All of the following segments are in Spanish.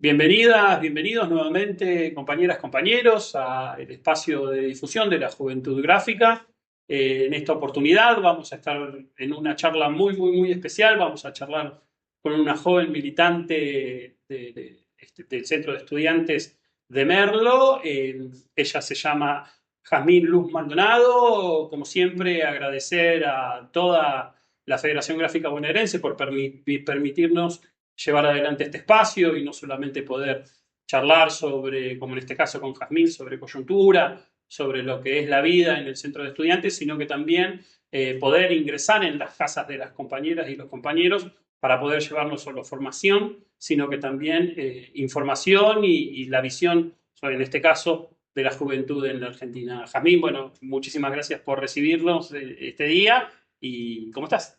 Bienvenidas, bienvenidos nuevamente, compañeras, compañeros, al espacio de difusión de la Juventud Gráfica. En esta oportunidad vamos a estar en una charla muy especial. Vamos a charlar con una joven militante del Centro de Estudiantes de Merlo. Ella se llama Jazmín Luz Maldonado. Como siempre, agradecer a toda la Federación Gráfica Bonaerense por permitirnos llevar adelante este espacio y no solamente poder charlar sobre, como en este caso con Jazmín, sobre coyuntura, sobre lo que es la vida en el centro de estudiantes, sino que también poder ingresar en las casas de las compañeras y los compañeros para poder llevar no solo formación, sino que también información y la visión, en este caso, de la juventud en la Argentina. Jazmín, bueno, muchísimas gracias por recibirnos este día y ¿cómo estás?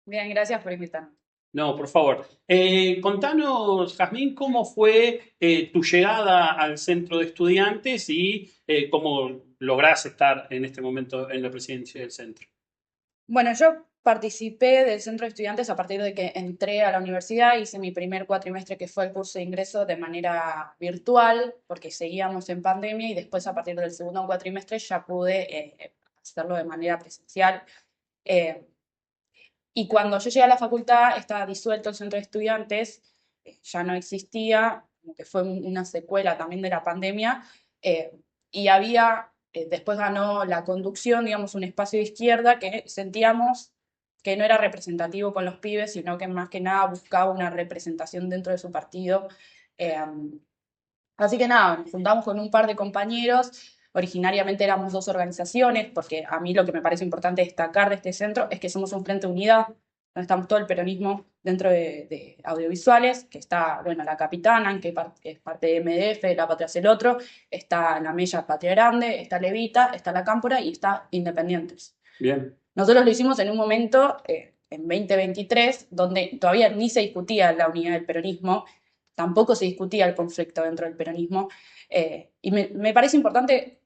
Bien, gracias por invitarme. No, por favor. Contanos, Jazmín, cómo fue tu llegada al centro de estudiantes y cómo lográs estar en este momento en la presidencia del centro. Bueno, yo participé del centro de estudiantes a partir de que entré a la universidad, hice mi primer cuatrimestre que fue el curso de ingreso de manera virtual, porque seguíamos en pandemia, y después a partir del segundo cuatrimestre ya pude hacerlo de manera presencial. Eh, y cuando yo llegué a la facultad estaba disuelto el centro de estudiantes, ya no existía, como que fue una secuela también de la pandemia, eh, y había, después ganó la conducción, digamos, un espacio de izquierda que sentíamos que no era representativo con los pibes, sino que más que nada buscaba una representación dentro de su partido. Eh, Así que nada, nos juntamos con un par de compañeros. Originariamente éramos dos organizaciones, porque a mí lo que me parece importante destacar de este centro es que somos un frente de unidad, donde estamos todo el peronismo dentro de audiovisuales, que está, bueno, la Capitana, que es parte de MDF, La Patria es el Otro, está la Mella Patria Grande, está Levita, está La Cámpora y está Independientes. Bien. Nosotros lo hicimos en un momento, en 2023, donde todavía ni se discutía la unidad del peronismo, tampoco se discutía el conflicto dentro del peronismo, y me parece importante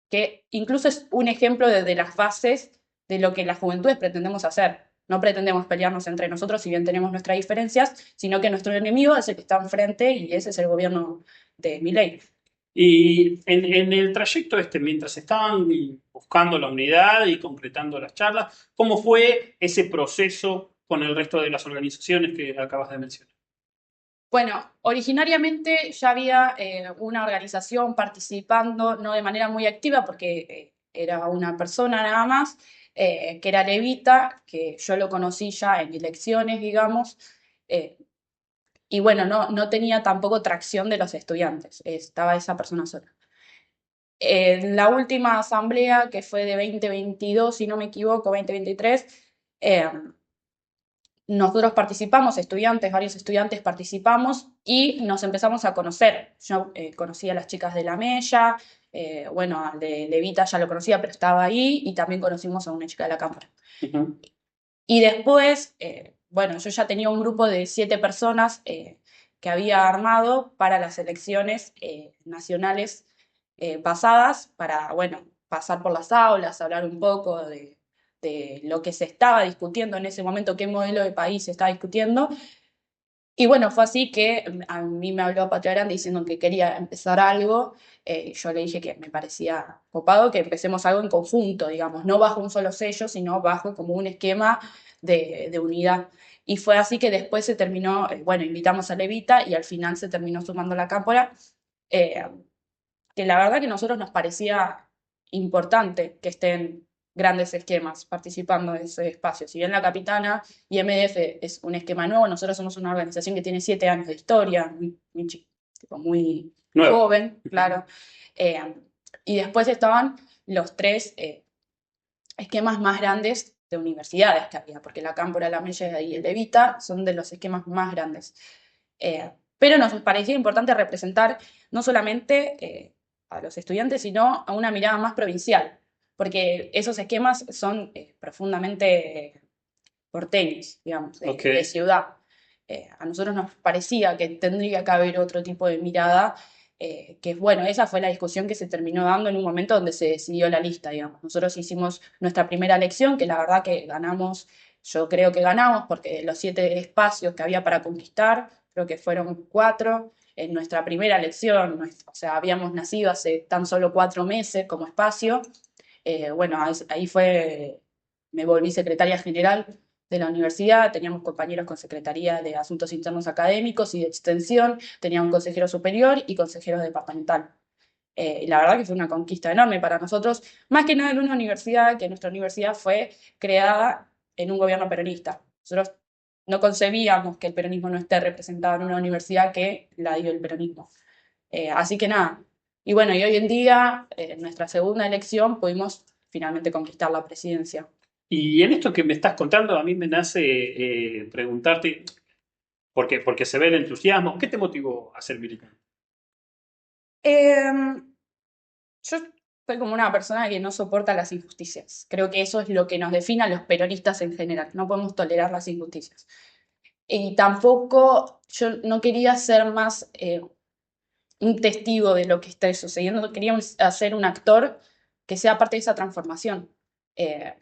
que incluso es un ejemplo de las bases de lo que las juventudes pretendemos hacer. No pretendemos pelearnos entre nosotros, si bien tenemos nuestras diferencias, sino que nuestro enemigo es el que está enfrente, y ese es el gobierno de Milei. Y en el trayecto este, mientras estaban buscando la unidad y concretando las charlas, ¿cómo fue ese proceso con el resto de las organizaciones que acabas de mencionar? Bueno, originariamente ya había una organización participando, no de manera muy activa, porque era una persona nada más, que era Levita, que yo lo conocí ya en elecciones, digamos, eh, y bueno, no tenía tampoco tracción de los estudiantes, estaba esa persona sola. En la última asamblea, que fue de 2022, si no me equivoco, 2023, eh, nosotros participamos, estudiantes, varios estudiantes participamos y nos empezamos a conocer. Yo conocí a las chicas de la Mella, bueno, al de Levita ya lo conocía, pero estaba ahí, y también conocimos a una chica de la Cámara. Ujú. Y después, bueno, yo ya tenía un grupo de 7 personas que había armado para las elecciones nacionales pasadas, para, bueno, pasar por las aulas, hablar un poco de lo que se estaba discutiendo en ese momento, qué modelo de país se estaba discutiendo. Y bueno, fue así que a mí me habló Patria Grande diciendo que quería empezar algo. Yo le dije que me parecía copado que empecemos algo en conjunto, digamos, no bajo un solo sello, sino bajo como un esquema de unidad. Y fue así que después se terminó, bueno, invitamos a Levita y al final se terminó sumando la Cámpora, eh, que la verdad que a nosotros nos parecía importante que estén grandes esquemas participando de ese espacio. Si bien la Capitana y MDF es un esquema nuevo, nosotros somos una organización que tiene 7 años de historia, tipo, muy Nuevo. joven, claro. Eh, y después estaban los tres esquemas más grandes de universidades que había, porque la Cámpora, la Mella y el Levita son de los esquemas más grandes. Pero nos parecía importante representar no solamente a los estudiantes, sino a una mirada más provincial, porque esos esquemas son profundamente porteños, digamos, Ok. de ciudad. A nosotros nos parecía que tendría que haber otro tipo de mirada, que bueno, esa fue la discusión que se terminó dando en un momento donde se decidió la lista, digamos. Nosotros hicimos nuestra primera elección, que la verdad que ganamos, yo creo que ganamos, porque de los 7 espacios que había para conquistar, creo que fueron 4 en nuestra primera elección, o sea, habíamos nacido hace tan solo 4 meses como espacio. Bueno, ahí me volví secretaria general de la universidad, teníamos compañeros con secretaría de Asuntos Internos Académicos y de Extensión, teníamos un consejero superior y consejero departamental. Y la verdad que fue una conquista enorme para nosotros, más que nada en una universidad, que nuestra universidad fue creada en un gobierno peronista. Nosotros no concebíamos que el peronismo no esté representado en una universidad que la dio el peronismo. Así que nada. Y bueno, y hoy en día, en nuestra segunda elección, pudimos finalmente conquistar la presidencia. Y en esto que me estás contando, a mí me nace preguntarte, porque se ve el entusiasmo, ¿qué te motivó a ser militante? Em, yo soy como una persona que no soporta las injusticias. Creo que eso es lo que nos define a los peronistas en general. No podemos tolerar las injusticias. Y tampoco yo no quería ser más un testigo de lo que está sucediendo, queríamos hacer un actor que sea parte de esa transformación. Eh,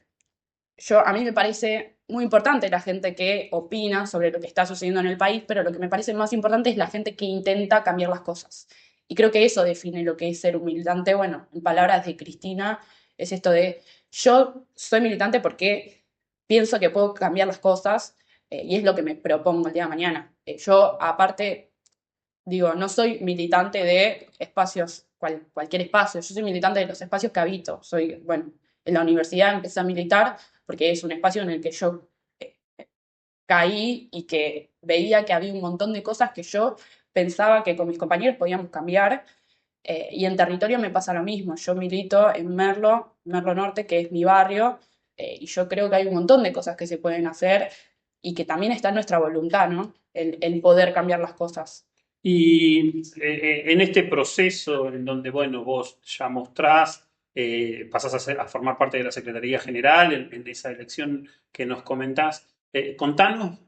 a mí me parece muy importante la gente que opina sobre lo que está sucediendo en el país, pero lo que me parece más importante es la gente que intenta cambiar las cosas. Y creo que eso define lo que es ser un militante. Bueno, en palabras de Cristina, es esto de yo soy militante porque pienso que puedo cambiar las cosas y es lo que me propongo el día de mañana. Yo, aparte, digo, no soy militante de espacios, cualquier espacio, yo soy militante de los espacios que habito. Bueno, en la universidad empecé a militar porque es un espacio en el que yo eh, caí y que veía que había un montón de cosas que yo pensaba que con mis compañeros podíamos cambiar. Y en territorio me pasa lo mismo. Yo milito en Merlo Norte, que es mi barrio, y yo creo que hay un montón de cosas que se pueden hacer y que también está en nuestra voluntad, ¿no? El poder cambiar las cosas. Y en este proceso en donde, bueno, vos ya mostrás, pasás a formar parte de la Secretaría General, en esa elección que nos comentás, contanos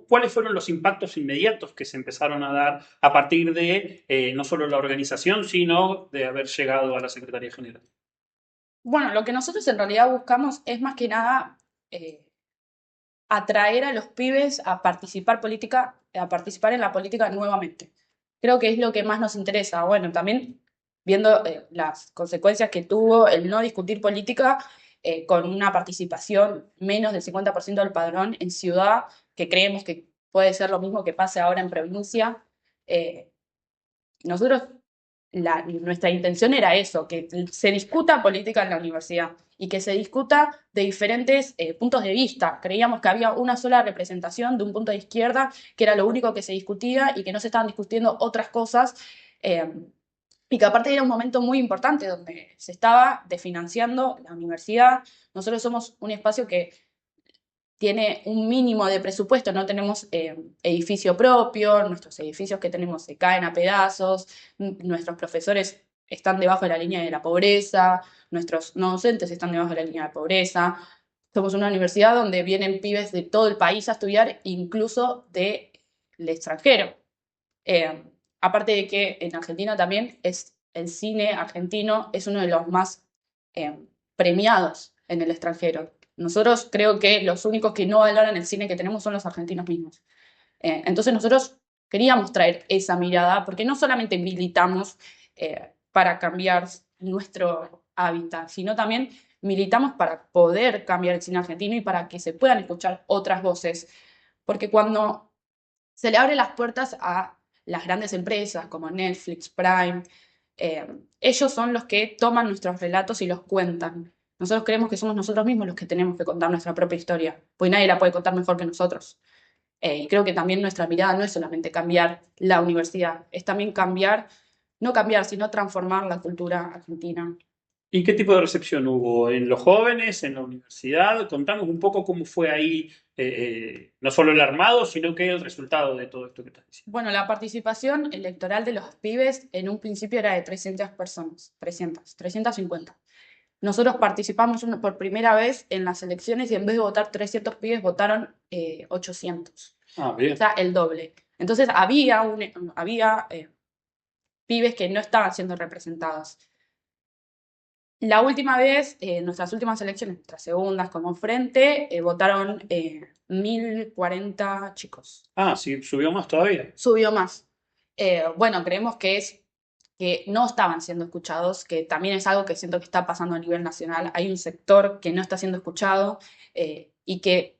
cuáles fueron los impactos inmediatos que se empezaron a dar a partir de no solo la organización, sino de haber llegado a la Secretaría General. Bueno, lo que nosotros en realidad buscamos es más que nada eh, atraer a los pibes a participar en la política nuevamente. Creo que es lo que más nos interesa. Bueno, también viendo las consecuencias que tuvo el no discutir política con una participación menos del 50% del padrón en ciudad, que creemos que puede ser lo mismo que pase ahora en provincia. Eh, nosotros, nuestra intención era eso, que se discuta política en la universidad y que se discuta de diferentes puntos de vista. Creíamos que había una sola representación de un punto de izquierda, que era lo único que se discutía y que no se estaban discutiendo otras cosas. eh, y que aparte era un momento muy importante donde se estaba desfinanciando la universidad. Nosotros somos un espacio que tiene un mínimo de presupuesto, no tenemos edificio propio, nuestros edificios que tenemos se caen a pedazos, nuestros profesores están debajo de la línea de la pobreza, nuestros no docentes están debajo de la línea de la pobreza. Somos una universidad donde vienen pibes de todo el país a estudiar, incluso del extranjero. Eh, Aparte de que en Argentina también el cine argentino es uno de los más premiados en el extranjero. Nosotros creo que los únicos que no valoran el cine que tenemos son los argentinos mismos. Entonces nosotros queríamos traer esa mirada porque no solamente militamos para cambiar nuestro hábitat, sino también militamos para poder cambiar el cine argentino y para que se puedan escuchar otras voces. Porque cuando se le abren las puertas a las grandes empresas como Netflix, Prime, eh, ellos son los que toman nuestros relatos y los cuentan. Nosotros creemos que somos nosotros mismos los que tenemos que contar nuestra propia historia, pues nadie la puede contar mejor que nosotros. Y creo que también nuestra mirada no es solamente cambiar la universidad, es también cambiar, no cambiar, sino transformar la cultura argentina. ¿Y qué tipo de recepción hubo en los jóvenes, en la universidad? Contanos un poco cómo fue ahí, no solo el armado, sino que el resultado de todo esto que estás diciendo. Bueno, la participación electoral de los pibes en un principio era de 300 personas, 350. Nosotros participamos por primera vez en las elecciones y en vez de votar 300 pibes, votaron 800. Ah, O bien. sea, el doble. Entonces había pibes que no estaban siendo representados. La última vez, nuestras últimas elecciones, nuestras segundas como frente, votaron 1040 chicos. Ah, sí, subió más todavía. Subió más. Bueno, creemos que es que no estaban siendo escuchados, que también es algo que siento que está pasando a nivel nacional. Hay un sector que no está siendo escuchado y que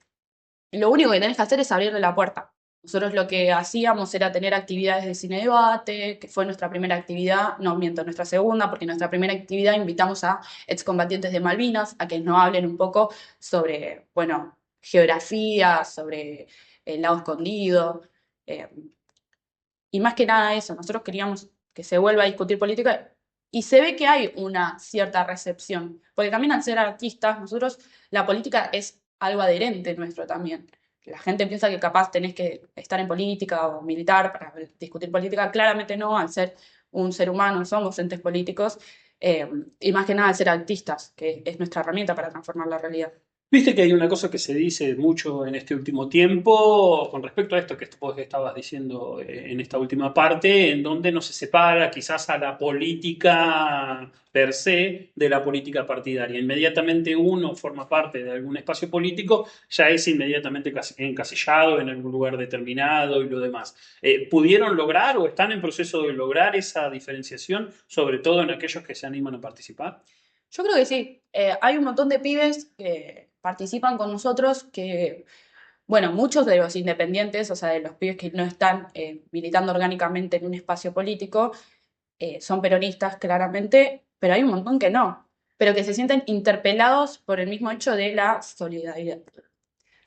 lo único que tenés que hacer es abrirle la puerta. Nosotros lo que hacíamos era tener actividades de cine debate, que fue nuestra primera actividad, no miento, nuestra segunda, porque nuestra primera actividad invitamos a excombatientes de Malvinas a que nos hablen un poco sobre, bueno, geografía, sobre el lago escondido, eh, y más que nada eso, nosotros queríamos que se vuelva a discutir política y se ve que hay una cierta recepción, porque también al ser artistas, nosotros la política es algo adherente nuestro también. La gente piensa que capaz tenés que estar en política o militar para discutir política, claramente no, al ser un ser humano somos entes políticos, y más que nada al ser artistas, que es nuestra herramienta para transformar la realidad. Viste que hay una cosa que se dice mucho en este último tiempo con respecto a esto que vos estabas diciendo en esta última parte, en donde no se separa quizás a la política per se de la política partidaria. Inmediatamente uno forma parte de algún espacio político, ya es inmediatamente encasillado en algún lugar determinado y lo demás. ¿Pudieron lograr o están en proceso de lograr esa diferenciación, sobre todo en aquellos que se animan a participar? Yo creo que sí. Hay un montón de pibes que participan con nosotros que, bueno, muchos de los independientes, o sea, de los pibes que no están militando orgánicamente en un espacio político, son peronistas claramente, pero hay un montón que no, pero que se sienten interpelados por el mismo hecho de la solidaridad.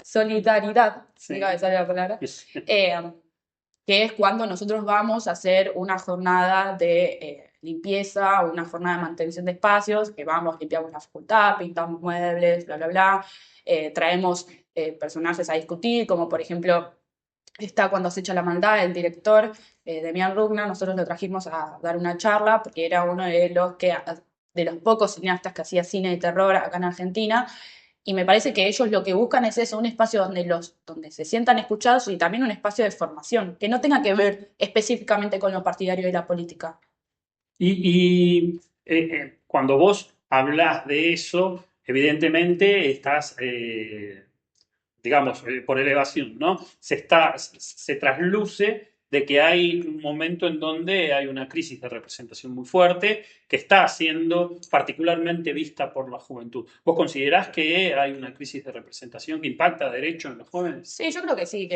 Solidaridad, Sí. nunca me sale la palabra, que es cuando nosotros vamos a hacer una jornada de limpieza, una jornada de mantención de espacios, que vamos, limpiamos la facultad, pintamos muebles, bla, bla, bla, traemos personajes a discutir, como por ejemplo está Cuando se echa la maldad, el director Demian Rugna, nosotros lo trajimos a dar una charla porque era uno de los pocos cineastas que hacía cine de terror acá en Argentina, y me parece que ellos lo que buscan es eso, un espacio donde se sientan escuchados y también un espacio de formación, que no tenga que ver específicamente con lo partidario y la política. Cuando vos hablas de eso, evidentemente estás, digamos, por elevación, ¿no? Se trasluce de que hay un momento en donde hay una crisis de representación muy fuerte que está siendo particularmente vista por la juventud. ¿Vos considerás que hay una crisis de representación que impacta derecho en los jóvenes? Sí, yo creo que sí,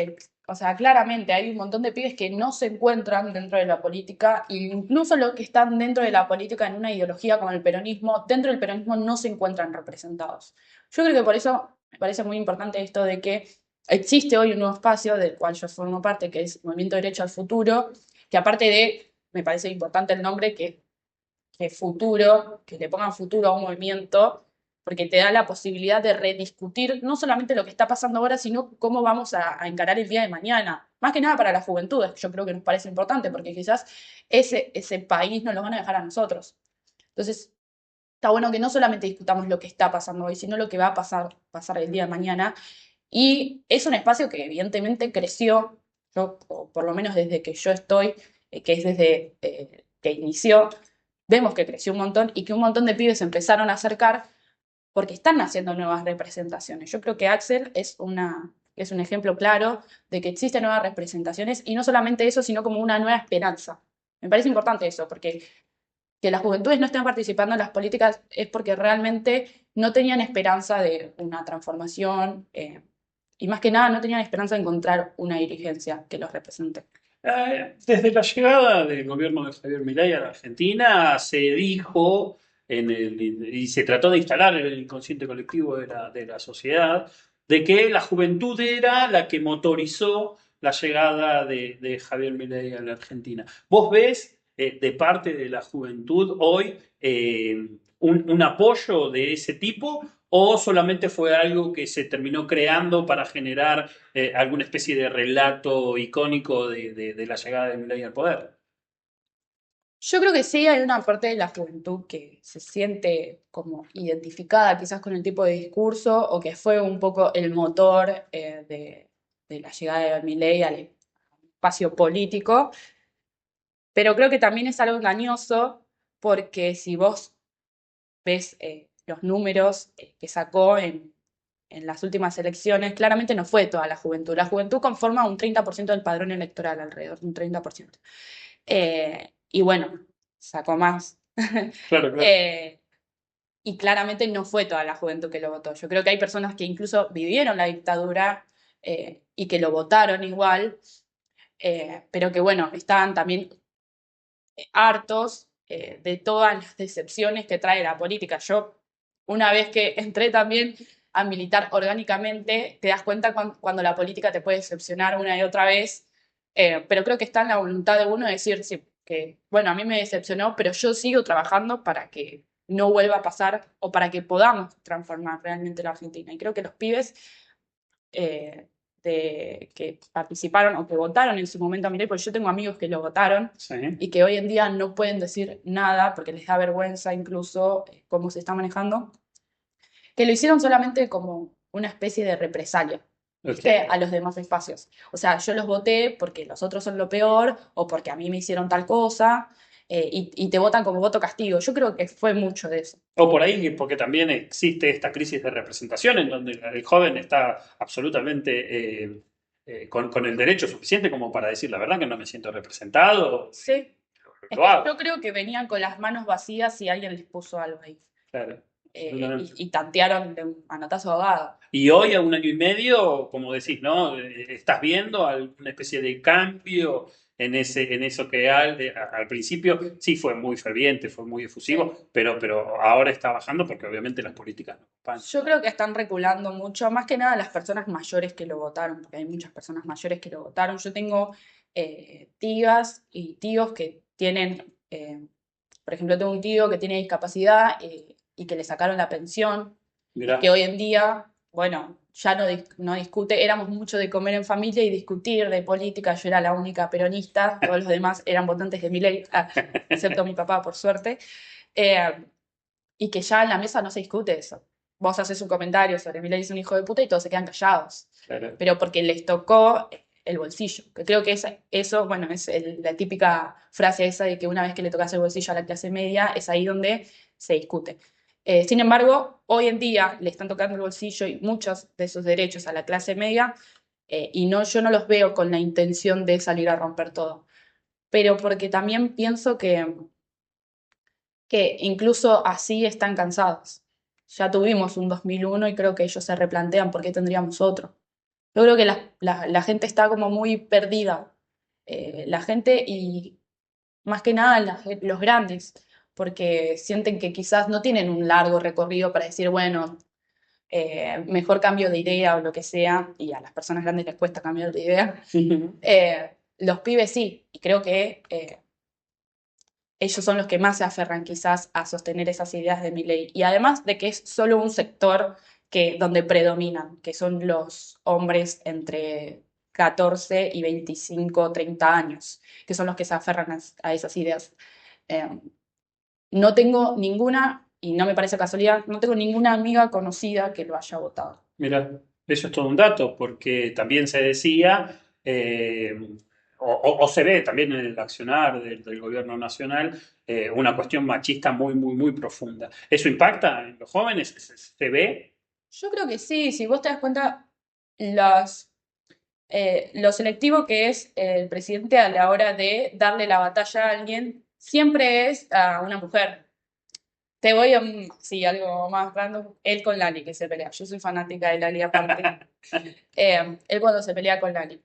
o sea, claramente hay un montón de pibes que no se encuentran dentro de la política, e incluso los que están dentro de la política en una ideología como el peronismo, dentro del peronismo no se encuentran representados. Yo creo que por eso me parece muy importante esto de que existe hoy un nuevo espacio del cual yo formo parte, que es Movimiento Derecho al Futuro, que aparte de, me parece importante el nombre, que futuro, que le pongan futuro a un movimiento, porque te da la posibilidad de rediscutir no solamente lo que está pasando ahora, sino cómo vamos a encarar el día de mañana. Más que nada para las juventudes, que yo creo que nos parece importante, porque quizás ese país nos lo van a dejar a nosotros. Entonces, está bueno que no solamente discutamos lo que está pasando hoy, sino lo que va a pasar el día de mañana. Y es un espacio que evidentemente creció, yo, o por lo menos desde que yo estoy, que es desde que inició, vemos que creció un montón y que un montón de pibes se empezaron a acercar porque están haciendo nuevas representaciones. Yo creo que Axel es un ejemplo claro de que existen nuevas representaciones y no solamente eso, sino como una nueva esperanza. Me parece importante eso, porque que las juventudes no estén participando en las políticas es porque realmente no tenían esperanza de una transformación y más que nada no tenían esperanza de encontrar una dirigencia que los represente. Desde la llegada del gobierno de Javier Milei a la Argentina, se dijo y se trató de instalar en el inconsciente colectivo de la sociedad de que la juventud era la que motorizó la llegada de Javier Milei a la Argentina. ¿Vos ves de parte de la juventud hoy un apoyo de ese tipo o solamente fue algo que se terminó creando para generar alguna especie de relato icónico de la llegada de Milei al poder? Yo creo que sí hay una parte de la juventud que se siente como identificada quizás con el tipo de discurso o que fue un poco el motor de la llegada de Milei al espacio político, pero creo que también es algo engañoso porque si vos ves los números que sacó en las últimas elecciones, claramente no fue toda la juventud. La juventud conforma un 30% del padrón electoral, alrededor de un 30%. Y bueno, sacó más. Claro, claro. Y claramente no fue toda la juventud que lo votó. Yo creo que hay personas que incluso vivieron la dictadura y que lo votaron igual, pero que bueno, estaban también hartos de todas las decepciones que trae la política. Yo, una vez que entré también a militar orgánicamente, te das cuenta cuando la política te puede decepcionar una y otra vez, pero creo que está en la voluntad de uno decir sí, que, bueno, a mí me decepcionó, pero yo sigo trabajando para que no vuelva a pasar o para que podamos transformar realmente la Argentina. Y creo que los pibes eh, que participaron o que votaron en su momento a Milei, porque yo tengo amigos que lo votaron Sí. y que hoy en día no pueden decir nada porque les da vergüenza incluso cómo se está manejando, que lo hicieron solamente como una especie de represalia, ¿viste? Okay. A los demás espacios. O sea, yo los voté porque los otros son lo peor o porque a mí me hicieron tal cosa y te votan como voto castigo. Yo creo que fue mucho de eso. O por ahí, porque también existe esta crisis de representación en donde el joven está absolutamente con el derecho suficiente como para decir la verdad que no me siento representado, Sí. Es lo que hago. yo creo que venían con las manos vacías y alguien les puso algo ahí. Claro, Y, absolutamente. y tantearon de un manotazo ahogado. Y hoy, a un año y medio, como decís, ¿no? Estás viendo alguna especie de cambio en eso que al principio sí fue muy ferviente, fue muy Sí. efusivo, pero ahora está bajando porque obviamente las políticas no acompañan. Yo creo que están reculando mucho, más que nada las personas mayores que lo votaron, porque hay muchas personas mayores que lo votaron. Yo tengo tías y tíos que tienen, por ejemplo, tengo un tío que tiene discapacidad y que le sacaron la pensión y que Mirá, hoy en día, bueno, ya no discute, éramos mucho de comer en familia y discutir de política. Yo era la única peronista, todos los demás eran votantes de Milei, excepto mi papá, por suerte. Eh, y que ya en la mesa no se discute eso. Vos haces un comentario sobre Milei es un hijo de puta y todos se quedan callados. claro. Pero porque les tocó el bolsillo. Que creo que eso, bueno, es la típica frase esa de que una vez que le tocas el bolsillo a la clase media, es ahí donde se discute. Sin embargo, hoy en día le están tocando el bolsillo y muchos de sus derechos a la clase media, y no, yo no los veo con la intención de salir a romper todo. Pero porque también pienso que incluso así están cansados. Ya tuvimos un 2001 y creo que ellos se replantean por qué tendríamos otro. Yo creo que la gente está como muy perdida. La gente y más que nada los grandes, porque sienten que quizás no tienen un largo recorrido para decir, bueno, mejor cambio de idea o lo que sea, y a las personas grandes les cuesta cambiar de idea. Los pibes sí, y creo que ellos son los que más se aferran quizás a sostener esas ideas de Milei. Y además de que es solo un sector donde predominan, que son los hombres entre 14 y 25, 30 años, que son los que se aferran a esas ideas. Eh, no tengo ninguna, y no me parece casualidad, no tengo ninguna amiga conocida que lo haya votado. Mira, eso es todo un dato, porque también se decía, o se ve también en el accionar del gobierno nacional, una cuestión machista muy, muy, muy profunda. ¿Eso impacta en los jóvenes? ¿Se ve? Yo creo que sí, si vos te das cuenta, los, lo selectivo que es el presidente a la hora de darle la batalla a alguien, siempre es a una mujer. Te voy a, sí, algo más random, él con Lali que se pelea. Yo soy fanática de Lali aparte. Él cuando se pelea con Lali.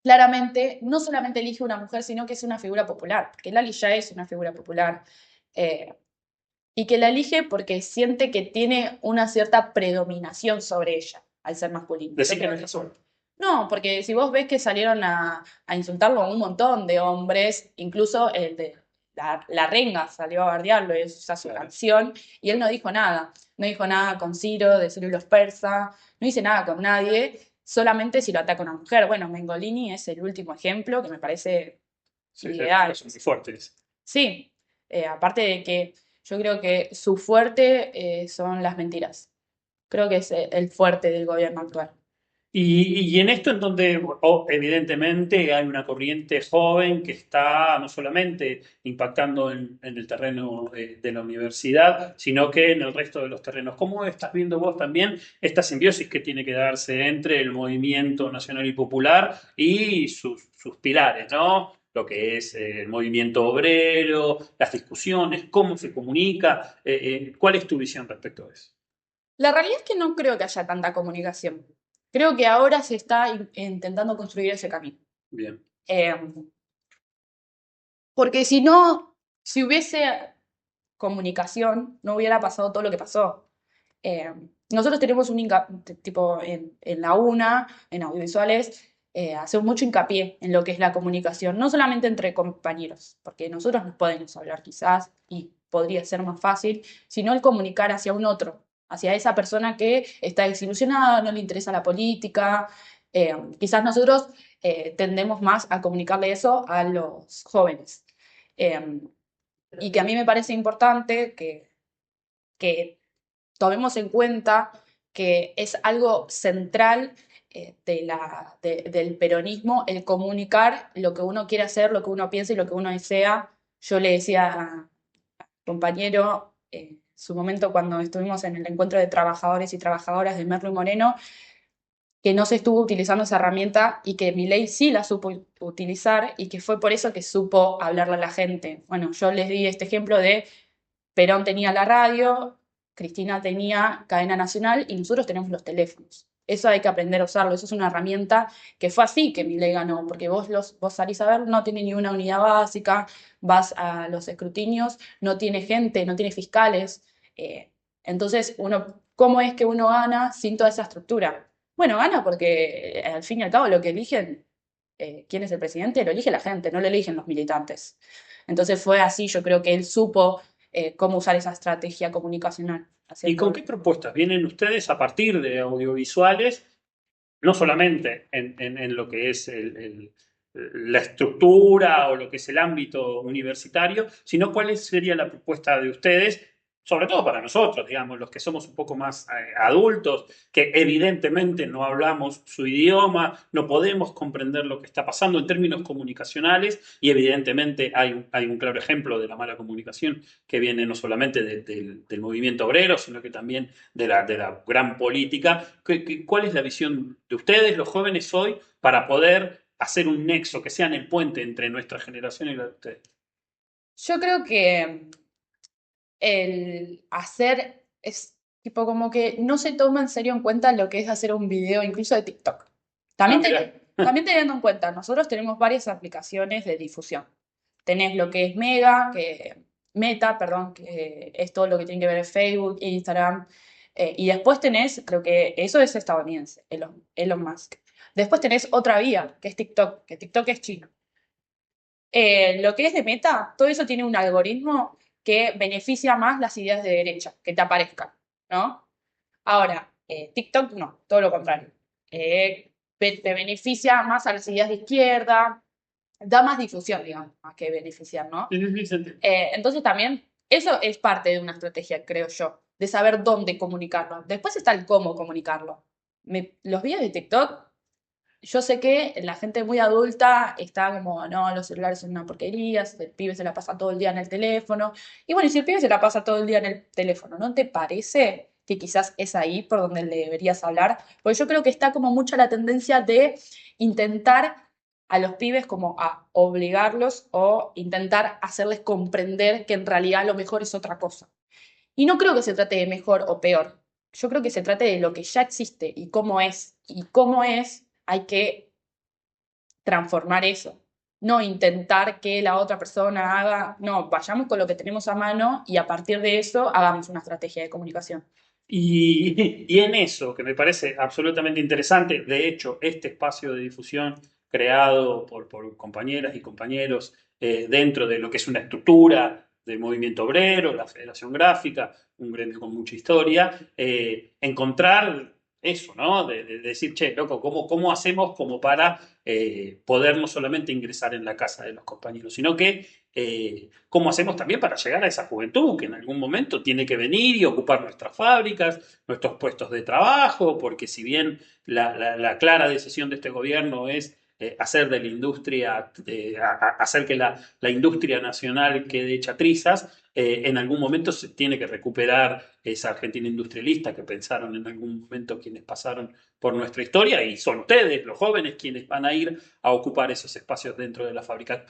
Claramente, no solamente elige una mujer, sino que es una figura popular, porque Lali ya es una figura popular. Eh, y que la elige porque siente que tiene una cierta predominación sobre ella al ser masculino. Yo Decir que creo no es que razón. no, porque si vos ves que salieron a insultarlo a un montón de hombres, incluso el de la Renga salió a bardearlo, esa su Claro. canción, y él no dijo nada. No dijo nada con Ciro, de Ciro y los persas, no dice nada con nadie, solamente si lo ataca una mujer. Bueno, Mengolini es el último ejemplo que me parece Sí, sí, ideal. son muy fuertes. Sí, aparte de que yo creo que su fuerte son las mentiras. Creo que es el fuerte del gobierno actual. Y en esto en donde evidentemente hay una corriente joven que está no solamente impactando en el terreno de la universidad, sino que en el resto de los terrenos. ¿Cómo estás viendo vos también esta simbiosis que tiene que darse entre el movimiento nacional y popular y sus pilares, ¿no? Lo que es el movimiento obrero, las discusiones, cómo se comunica? ¿Cuál es tu visión respecto a eso? La realidad es que no creo que haya tanta comunicación. Creo que ahora se está intentando construir ese camino. Bien. Eh, Porque si no, si hubiese comunicación, no hubiera pasado todo lo que pasó. Eh, Nosotros tenemos tipo en la UNA, en audiovisuales, hacemos mucho hincapié en lo que es la comunicación, no solamente entre compañeros, porque nosotros nos podemos hablar quizás y podría ser más fácil, sino el comunicar hacia un otro, hacia esa persona que está desilusionada, no le interesa la política. Quizás nosotros tendemos más a comunicarle eso a los jóvenes. Eh, y que a mí me parece importante que tomemos en cuenta que es algo central del peronismo el comunicar lo que uno quiere hacer, lo que uno piensa y lo que uno desea. Yo le decía a compañero, en su momento cuando estuvimos en el encuentro de trabajadores y trabajadoras de Merlo y Moreno, que no se estuvo utilizando esa herramienta y que Milei sí la supo utilizar y que fue por eso que supo hablarle a la gente. Bueno, yo les di este ejemplo de Perón tenía la radio, Cristina tenía cadena nacional y nosotros tenemos los teléfonos. Eso hay que aprender a usarlo, eso es una herramienta que fue así que Milei ganó, porque vos salís a ver, no tiene ni una unidad básica, vas a los escrutinios, no tiene gente, no tiene fiscales. Entonces, ¿cómo es que uno gana sin toda esa estructura? Bueno, gana porque al fin y al cabo lo que eligen, quién es el presidente, lo elige la gente, no lo eligen los militantes. Entonces fue así, yo creo que él supo cómo usar esa estrategia comunicacional hacia ¿Y el con pueblo. qué propuestas vienen ustedes a partir de audiovisuales, no solamente en lo que es la estructura o lo que es el ámbito universitario, sino cuál sería la propuesta de ustedes, sobre todo para nosotros, digamos, los que somos un poco más adultos, que evidentemente no hablamos su idioma, no podemos comprender lo que está pasando en términos comunicacionales y evidentemente hay un claro ejemplo de la mala comunicación que viene no solamente del movimiento obrero, sino que también de la gran política. ¿Cuál es la visión de ustedes, los jóvenes hoy, para poder hacer un nexo, que sean el puente entre nuestra generación y la de ustedes? Yo creo que el hacer es tipo como que no se toma en serio en cuenta lo que es hacer un video incluso de TikTok. Ah, También, mirá. también teniendo en cuenta, nosotros tenemos varias aplicaciones de difusión. Tenés lo que es Meta, perdón, que es todo lo que tiene que ver en Facebook, Instagram, y después tenés, creo que eso es estadounidense, Elon Musk. Después tenés otra vía, que es TikTok, que TikTok es chino. Lo que es de Meta, todo eso tiene un algoritmo que beneficia más las ideas de derecha, que te aparezcan, ¿no? Ahora, TikTok no, todo lo contrario. Te beneficia más a las ideas de izquierda, da más difusión, digamos, más que beneficiar, ¿no? Sí, sí, sí, se entiende. Entonces también, eso es parte de una estrategia, creo yo, de saber dónde comunicarlo. Después está el cómo comunicarlo. Los videos de TikTok, yo sé que la gente muy adulta está como, no, los celulares son una porquería, el pibe se la pasa todo el día en el teléfono. Y bueno, y si el pibe se la pasa todo el día en el teléfono, ¿no te parece que quizás es ahí por donde le deberías hablar? Porque yo creo que está como mucha la tendencia de intentar a los pibes como a obligarlos o intentar hacerles comprender que en realidad lo mejor es otra cosa. Y no creo que se trate de mejor o peor. Yo creo que se trate de lo que ya existe y cómo es. Y cómo es, hay que transformar eso. No intentar que la otra persona haga, no, vayamos con lo que tenemos a mano y a partir de eso hagamos una estrategia de comunicación. Y en eso, que me parece absolutamente interesante, de hecho, este espacio de difusión creado por compañeras y compañeros dentro de lo que es una estructura del movimiento obrero, la Federación Gráfica, un gremio con mucha historia, encontrar eso, ¿no? De decir, che, loco, ¿cómo hacemos como para poder no solamente ingresar en la casa de los compañeros, sino que cómo hacemos también para llegar a esa juventud que en algún momento tiene que venir y ocupar nuestras fábricas, nuestros puestos de trabajo, porque si bien la clara decisión de este gobierno es hacer de la industria, hacer que la industria nacional quede hecha trizas, en algún momento se tiene que recuperar esa Argentina industrialista que pensaron en algún momento quienes pasaron por nuestra historia y son ustedes, los jóvenes, quienes van a ir a ocupar esos espacios dentro de la fábrica.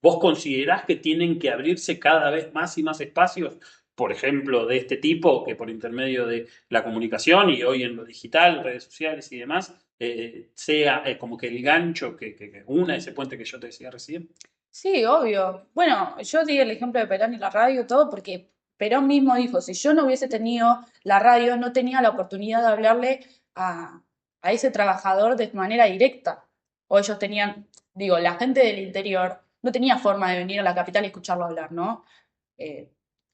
¿Vos considerás que tienen que abrirse cada vez más y más espacios, por ejemplo, de este tipo, que por intermedio de la comunicación y hoy en lo digital, redes sociales y demás, sea como que el gancho que una ese puente que yo te decía recién? Sí, obvio. Bueno, yo di el ejemplo de Perón y la radio y todo porque Perón mismo dijo, si yo no hubiese tenido la radio, no tenía la oportunidad de hablarle a, a ese trabajador de manera directa. O ellos tenían, digo, la gente del interior no tenía forma de venir a la capital y escucharlo hablar, ¿no? Eh,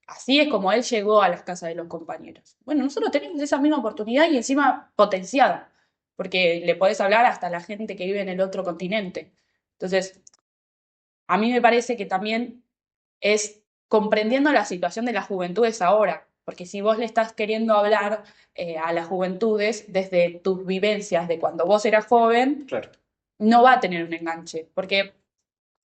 Así es como él llegó a las casas de los compañeros. Bueno, nosotros tenemos esa misma oportunidad y encima potenciada, porque le podés hablar hasta a la gente que vive en el otro continente. Entonces, a mí me parece que también es comprendiendo la situación de las juventudes ahora, porque si vos le estás queriendo hablar a las juventudes desde tus vivencias de cuando vos eras joven, Claro. no va a tener un enganche, porque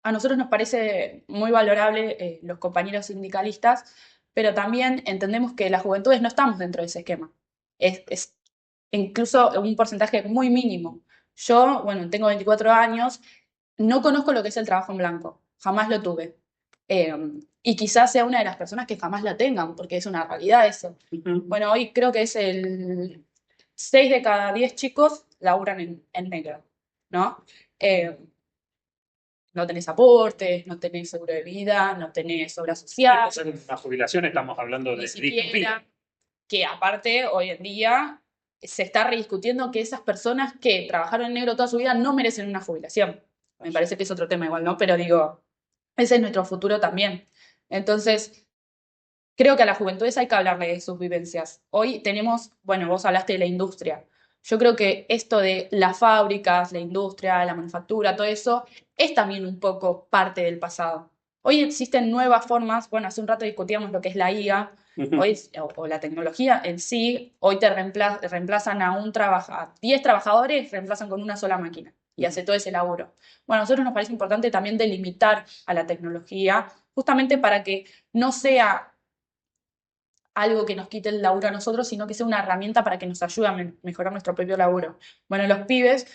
a nosotros nos parece muy valorable los compañeros sindicalistas, pero también entendemos que las juventudes no estamos dentro de ese esquema. Es incluso un porcentaje muy mínimo. Yo, bueno, tengo 24 años, no conozco lo que es el trabajo en blanco, jamás lo tuve. Eh, y quizás sea una de las personas que jamás la tengan, porque es una realidad eso. Bueno, hoy creo que es el 6 de cada 10 chicos laburan en negro, ¿no? Eh, no tenés aportes, no tenés seguro de vida, no tenés obra social, En la jubilación estamos hablando ni de siquiera, que aparte hoy en día se está rediscutiendo que esas personas que trabajaron en negro toda su vida no merecen una jubilación. Me parece que es otro tema igual, ¿no? Pero digo, ese es nuestro futuro también. Entonces, creo que a las juventudes hay que hablarle de sus vivencias. Hoy tenemos, bueno, vos hablaste de la industria. Yo creo que esto de las fábricas, la industria, la manufactura, todo eso, es también un poco parte del pasado. Hoy existen nuevas formas, bueno, hace un rato discutíamos lo que es la IA, hoy, o la tecnología en sí, hoy te reemplazan a 10 trabajadores, reemplazan con una sola máquina y hace todo ese laburo. Bueno, a nosotros nos parece importante también delimitar a la tecnología, justamente para que no sea algo que nos quite el laburo a nosotros, sino que sea una herramienta para que nos ayude a mejorar nuestro propio laburo. Bueno, los pibes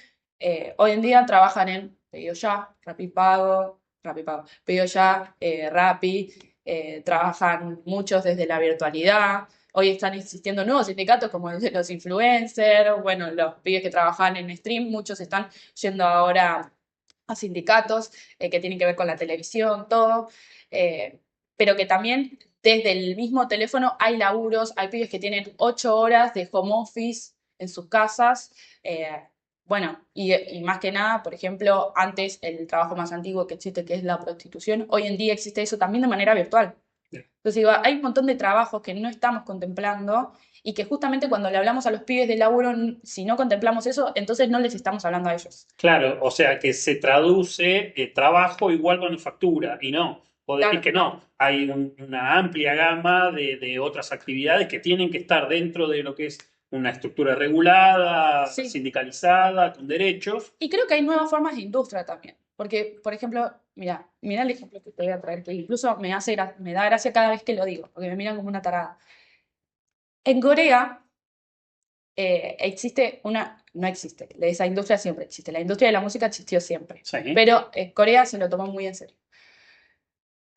hoy en día trabajan en Pedido Ya, Rappi Pago, Pedido Ya, Rappi, trabajan muchos desde la virtualidad. Hoy están existiendo nuevos sindicatos como el de los influencers, bueno, los pibes que trabajan en stream, muchos están yendo ahora a sindicatos que tienen que ver con la televisión, todo, pero que también desde el mismo teléfono hay laburos, hay pibes que tienen 8 horas de home office en sus casas. Bueno, y más que nada, por ejemplo, antes el trabajo más antiguo que existe, que es la prostitución, hoy en día existe eso también de manera virtual. Entonces digo, hay un montón de trabajos que no estamos contemplando y que justamente cuando le hablamos a los pibes de laburo, si no contemplamos eso, entonces no les estamos hablando a ellos. Claro, o sea que se traduce trabajo igual manufactura y no. Vos decís Claro, que no, hay una amplia gama de otras actividades que tienen que estar dentro de lo que es una estructura regulada, sí. sindicalizada, con derechos. Y creo que hay nuevas formas de industria también. Porque, por ejemplo, mira el ejemplo que te voy a traer, que incluso me da gracia cada vez que lo digo, porque me miran como una tarada. En Corea existe no existe, esa industria siempre existe, la industria de la música existió siempre, Sí. pero Corea se lo tomó muy en serio.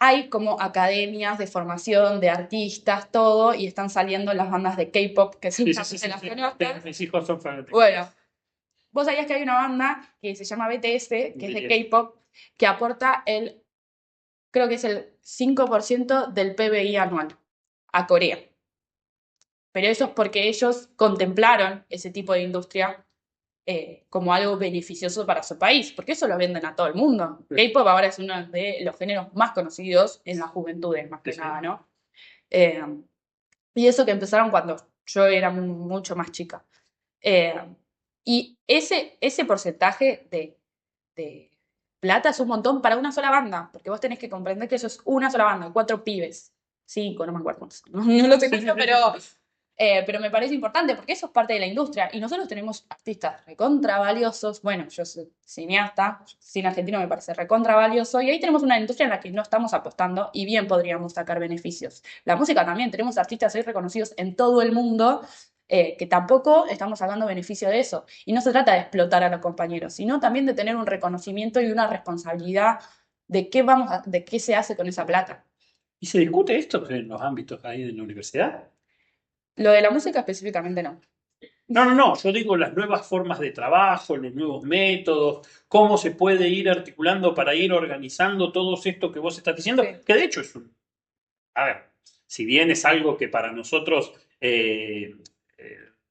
Hay como academias de formación de artistas, todo, y están saliendo las bandas de K-pop, que Sí, sí, seguramente sí, se sí, las sí. conozcas. Mis hijos son fanáticos. Bueno, vos sabías que hay una banda que se llama BTS, que es de BTS. K-pop, que aporta creo que es el 5% del PBI anual a Corea. Pero eso es porque ellos contemplaron ese tipo de industria como algo beneficioso para su país, porque eso lo venden a todo el mundo. K-pop ahora es uno de los géneros más conocidos en las juventudes, más que Sí, sí. nada, ¿no? Eh, y eso que empezaron cuando yo era mucho más chica. Eh, y ese porcentaje de plata es un montón para una sola banda, porque vos tenés que comprender que eso es una sola banda, 4 pibes, 5, no me acuerdo, no lo sé mucho, pero me parece importante porque eso es parte de la industria y nosotros tenemos artistas recontra valiosos. Bueno, yo soy cineasta, cine argentino me parece recontra valioso y ahí tenemos una industria en la que no estamos apostando y bien podríamos sacar beneficios. La música también, tenemos artistas ahí reconocidos en todo el mundo que tampoco estamos sacando beneficio de eso. Y no se trata de explotar a los compañeros, sino también de tener un reconocimiento y una responsabilidad de qué se hace con esa plata. ¿Y se discute esto en los ámbitos ahí de la universidad? Lo de la música específicamente no. No, no, no, yo digo las nuevas formas de trabajo, los nuevos métodos, cómo se puede ir articulando para ir organizando todo esto que vos estás diciendo, Sí. que de hecho es un, a ver, si bien es algo que para nosotros, eh,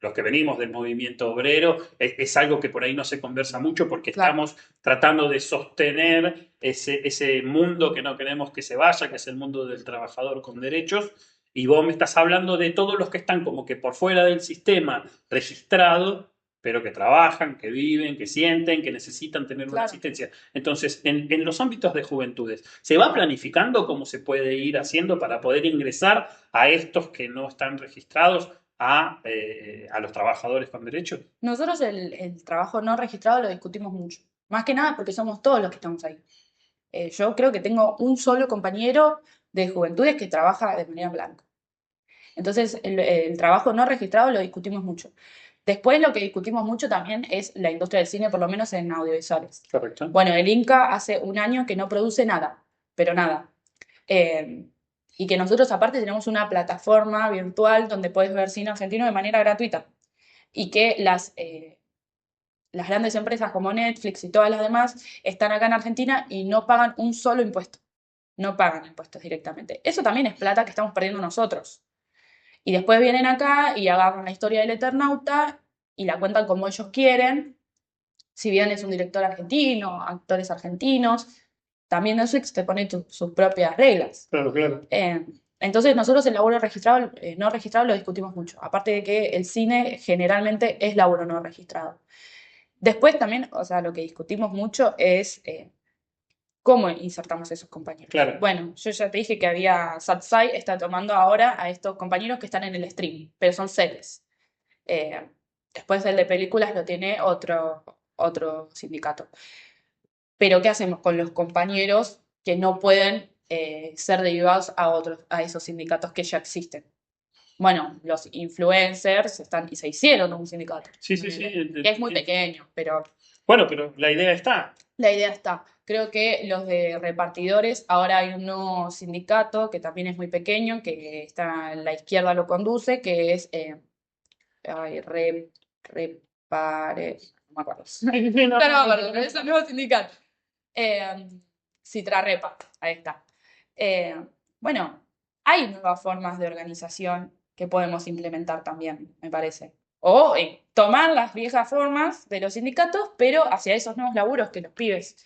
los que venimos del movimiento obrero, es algo que por ahí no se conversa mucho porque Claro. estamos tratando de sostener ese mundo que no queremos que se vaya, que es el mundo del trabajador con derechos. Y vos me estás hablando de todos los que están como que por fuera del sistema registrado, pero que trabajan, que viven, que sienten, que necesitan tener una Claro. asistencia. Entonces, en los ámbitos de juventudes, ¿se va planificando cómo se puede ir haciendo para poder ingresar a estos que no están registrados a los trabajadores con derechos? Nosotros el trabajo no registrado lo discutimos mucho. Más que nada porque somos todos los que estamos ahí. Yo creo que tengo un solo compañero de juventudes que trabaja de manera blanca. Entonces, el trabajo no registrado lo discutimos mucho. Después, lo que discutimos mucho también es la industria del cine, por lo menos en audiovisuales. Correcto. Bueno, el Inca hace un año que no produce nada, pero nada. Eh, y que nosotros aparte tenemos una plataforma virtual donde puedes ver cine argentino de manera gratuita. Y que las grandes empresas como Netflix y todas las demás están acá en Argentina y no pagan un solo impuesto. No pagan impuestos directamente. Eso también es plata que estamos perdiendo nosotros. Y después vienen acá y agarran la historia del Eternauta y la cuentan como ellos quieren. Si bien es un director argentino, actores argentinos, también Netflix te pone sus propias reglas. Claro, claro. Entonces nosotros el laburo registrado, no registrado lo discutimos mucho. Aparte de que el cine generalmente es laburo no registrado. Después también, o sea, lo que discutimos mucho es cómo insertamos a esos compañeros. Claro. Bueno, yo ya te dije que Satsai está tomando ahora a estos compañeros que están en el stream, pero son series. Después el de películas lo tiene otro sindicato. Pero ¿qué hacemos con los compañeros que no pueden ser derivados a esos sindicatos que ya existen? Bueno, los influencers se hicieron un sindicato. Sí, sí, sí. Es muy pequeño, pero Bueno, pero la idea está. la idea está. Creo que los de repartidores, ahora hay un nuevo sindicato que también es muy pequeño, que está en la izquierda lo conduce, que es ay, repare, no me acuerdo. No, No me acuerdo, pero es el nuevo sindicato. Citrarepa, ahí está. Bueno, hay nuevas formas de organización que podemos implementar también, me parece. O tomar las viejas formas de los sindicatos, pero hacia esos nuevos laburos que los pibes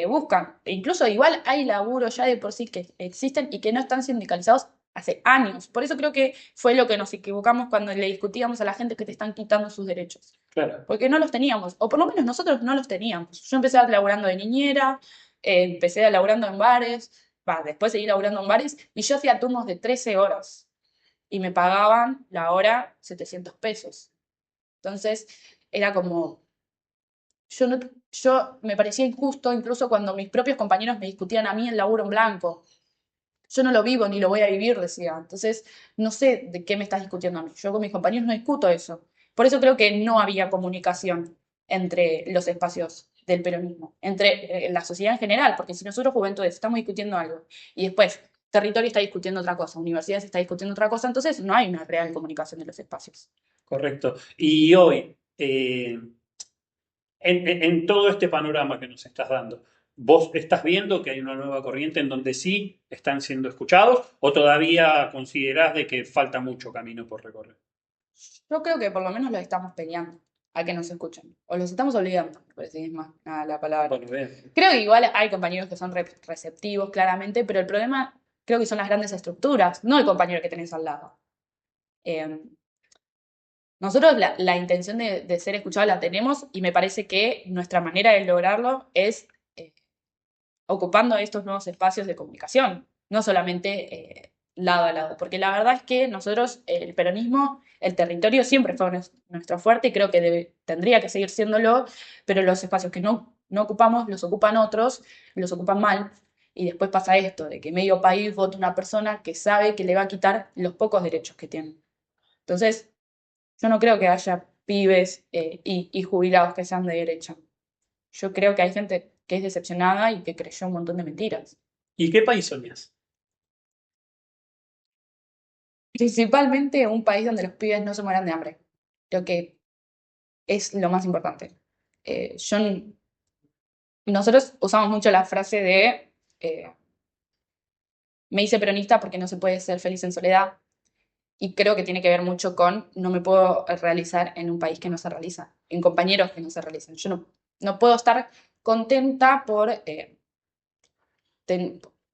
buscan. E incluso igual hay laburos ya de por sí que existen y que no están sindicalizados hace años. Por eso creo que fue lo que nos equivocamos cuando le discutíamos a la gente que te están quitando sus derechos. Claro. Porque no los teníamos, o por lo menos nosotros no los teníamos. Yo empecé laburando de niñera, empecé laburando en bares, después seguí laburando en bares, y yo hacía turnos de 13 horas y me pagaban la hora 700 pesos. Entonces era como, yo me parecía injusto incluso cuando mis propios compañeros me discutían a mí el laburo en blanco. Yo no lo vivo ni lo voy a vivir, decía. Entonces, no sé de qué me estás discutiendo a mí. Yo con mis compañeros no discuto eso. Por eso creo que no había comunicación entre los espacios del peronismo, entre la sociedad en general, porque si nosotros juventudes estamos discutiendo algo y después territorio está discutiendo otra cosa, universidades está discutiendo otra cosa, entonces no hay una real comunicación de los espacios. Correcto. Y hoy, en todo este panorama que nos estás dando, ¿vos estás viendo que hay una nueva corriente en donde sí están siendo escuchados o todavía considerás de que falta mucho camino por recorrer? Yo creo que por lo menos los estamos peleando a que nos escuchen. O los estamos obligando, me parece que es más nada la palabra. Bueno, bien. Creo que igual hay compañeros que son receptivos, claramente, pero el problema creo que son las grandes estructuras, no el compañero que tenés al lado. Eh, nosotros la intención de ser escuchados la tenemos y me parece que nuestra manera de lograrlo es ocupando estos nuevos espacios de comunicación, no solamente lado a lado, porque la verdad es que nosotros, el peronismo, el territorio siempre fue nuestro fuerte y creo que tendría que seguir siéndolo, pero los espacios que no ocupamos los ocupan otros, los ocupan mal, y después pasa esto, de que medio país vota una persona que sabe que le va a quitar los pocos derechos que tiene. Entonces, yo no creo que haya pibes y jubilados que sean de derecha. Yo creo que hay gente que es decepcionada y que creyó un montón de mentiras. ¿Y qué país soñás? Principalmente un país donde los pibes no se mueran de hambre. Creo que es lo más importante. Eh, yo, nosotros usamos mucho la frase de me hice peronista porque no se puede ser feliz en soledad. Y creo que tiene que ver mucho con no me puedo realizar en un país que no se realiza, en compañeros que no se realizan. Yo no puedo estar contenta por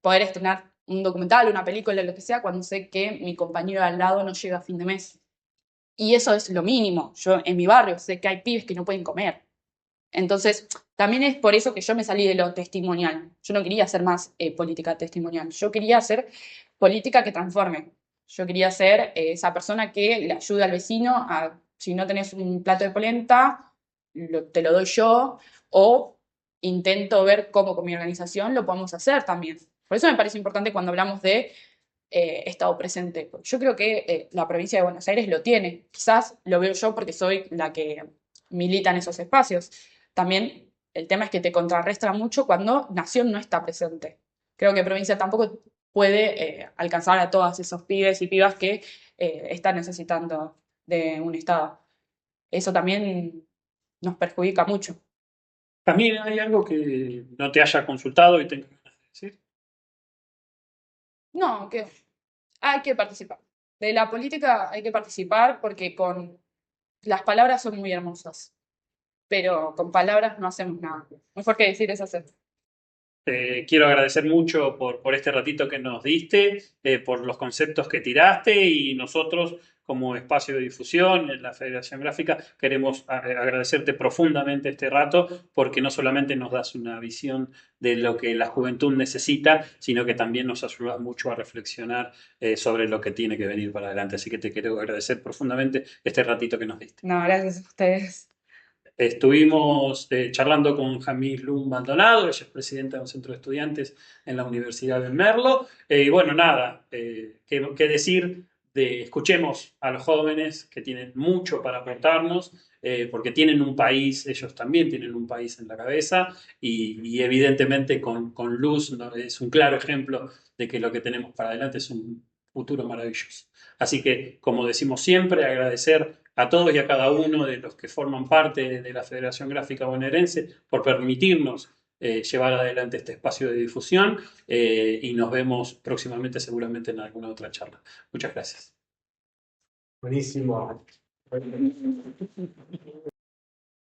poder estrenar un documental, una película, lo que sea, cuando sé que mi compañero al lado no llega a fin de mes. Y eso es lo mínimo. Yo en mi barrio sé que hay pibes que no pueden comer. Entonces, también es por eso que yo me salí de lo testimonial. Yo no quería hacer más política testimonial. Yo quería hacer política que transforme. Yo quería ser esa persona que le ayude al vecino a, si no tenés un plato de polenta, te lo doy yo, o intento ver cómo con mi organización lo podemos hacer también. Por eso me parece importante cuando hablamos de Estado presente. Yo creo que la provincia de Buenos Aires lo tiene. Quizás lo veo yo porque soy la que milita en esos espacios. También el tema es que te contrarresta mucho cuando Nación no está presente. Creo que provincia tampoco puede alcanzar a todos esos pibes y pibas que están necesitando de un Estado. Eso también nos perjudica mucho. ¿También hay algo que no te haya consultado y tengas ganas de decir? No, que hay que participar. De la política hay que participar porque con las palabras son muy hermosas, pero con palabras no hacemos nada. Mejor que decir es hacer. Te quiero agradecer mucho por este ratito que nos diste, por los conceptos que tiraste y nosotros como espacio de difusión en la Federación Gráfica queremos agradecerte profundamente este rato porque no solamente nos das una visión de lo que la juventud necesita, sino que también nos ayudas mucho a reflexionar sobre lo que tiene que venir para adelante. Así que te quiero agradecer profundamente este ratito que nos diste. No, gracias a ustedes. Estuvimos charlando con Jamil Lum Maldonado, ella es presidenta de un centro de estudiantes en la Universidad de Merlo. Y bueno, nada, qué decir de escuchemos a los jóvenes que tienen mucho para aportarnos, porque tienen un país, ellos también tienen un país en la cabeza y evidentemente con Luz, ¿no? Es un claro ejemplo de que lo que tenemos para adelante es un futuro maravilloso. Así que, como decimos siempre, agradecer a todos y a cada uno de los que forman parte de la Federación Gráfica Bonaerense por permitirnos llevar adelante este espacio de difusión y nos vemos próximamente seguramente en alguna otra charla. Muchas gracias. Buenísimo.